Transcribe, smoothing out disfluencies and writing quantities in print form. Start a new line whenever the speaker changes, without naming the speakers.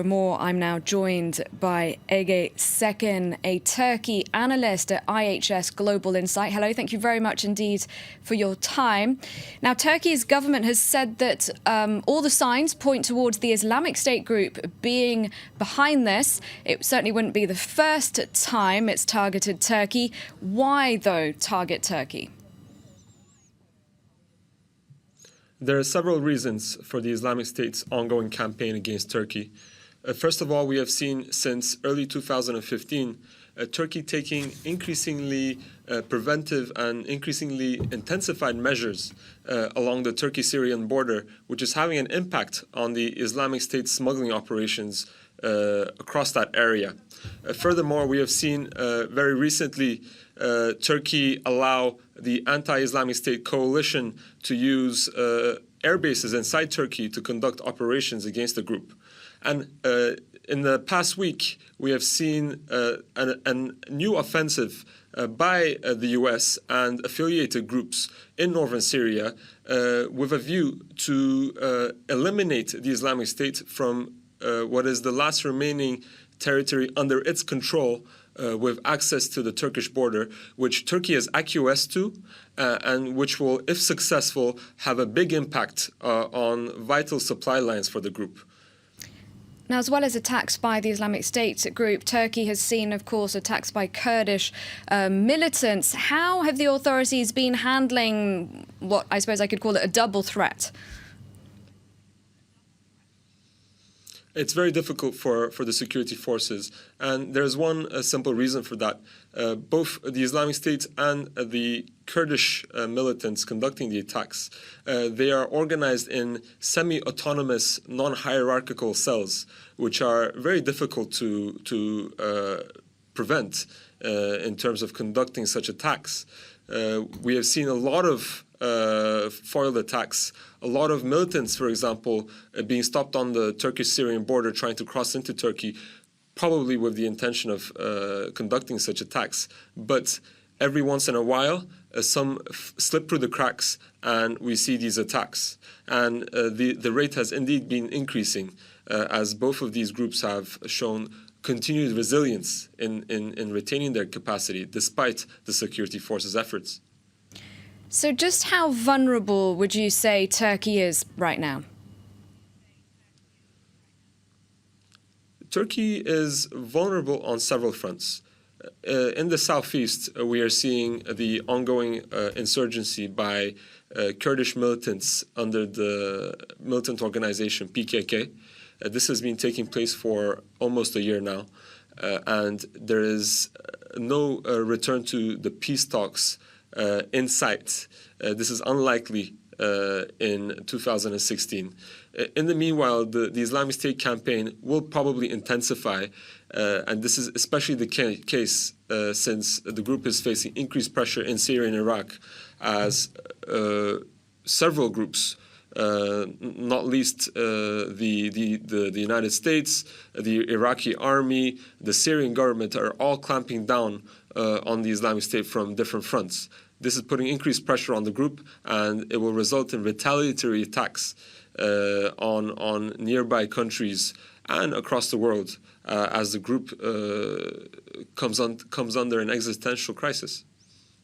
for more, I'm now joined by Ege Seckin, a Turkey analyst at IHS Global Insight. Hello, thank you very much indeed for your time. Now, Turkey's government has said that all the signs point towards the Islamic State group being behind this. It certainly wouldn't be the first time it's targeted Turkey. Why, though, target Turkey?
There are several reasons for the Islamic State's ongoing campaign against Turkey. First of all, we have seen since early 2015 Turkey taking increasingly preventive and increasingly intensified measures along the Turkey-Syrian border, which is having an impact on the Islamic State smuggling operations across that area. Furthermore, we have seen very recently Turkey allow the anti-Islamic State coalition to use air bases inside Turkey to conduct operations against the group. And in the past week, we have seen a new offensive by the U.S. and affiliated groups in northern Syria with a view to eliminate the Islamic State from what is the last remaining territory under its control with access to the Turkish border, which Turkey has acquiesced to and which will, if successful, have a big impact on vital supply lines for the group.
Now, as well as attacks by the Islamic State group, Turkey has seen, of course, attacks by Kurdish militants. How have the authorities been handling what I suppose I could call it a double threat?
It's very difficult for the security forces, and there's one simple reason for that. Both the Islamic State and the Kurdish militants conducting the attacks, they are organized in semi-autonomous, non-hierarchical cells, which are very difficult to prevent in terms of conducting such attacks. We have seen a lot of foiled attacks. A lot of militants, for example, being stopped on the Turkish-Syrian border trying to cross into Turkey, probably with the intention of conducting such attacks. But every once in a while, some slip through the cracks and we see these attacks. And the rate has indeed been increasing as both of these groups have shown continued resilience in retaining their capacity despite the security forces' efforts.
So just how vulnerable would you say Turkey is right now?
Turkey is vulnerable on several fronts. In the southeast, we are seeing the ongoing insurgency by Kurdish militants under the militant organization PKK. This has been taking place for almost a year now, and there is no return to the peace talks in sight. This is unlikely in 2016. In the meanwhile, the Islamic State campaign will probably intensify, and this is especially the case since the group is facing increased pressure in Syria and Iraq as several groups, not least the United States, the Iraqi army, the Syrian government are all clamping down on the Islamic State from different fronts. This is putting increased pressure on the group, and it will result in retaliatory attacks on nearby countries and across the world as the group comes under an existential crisis.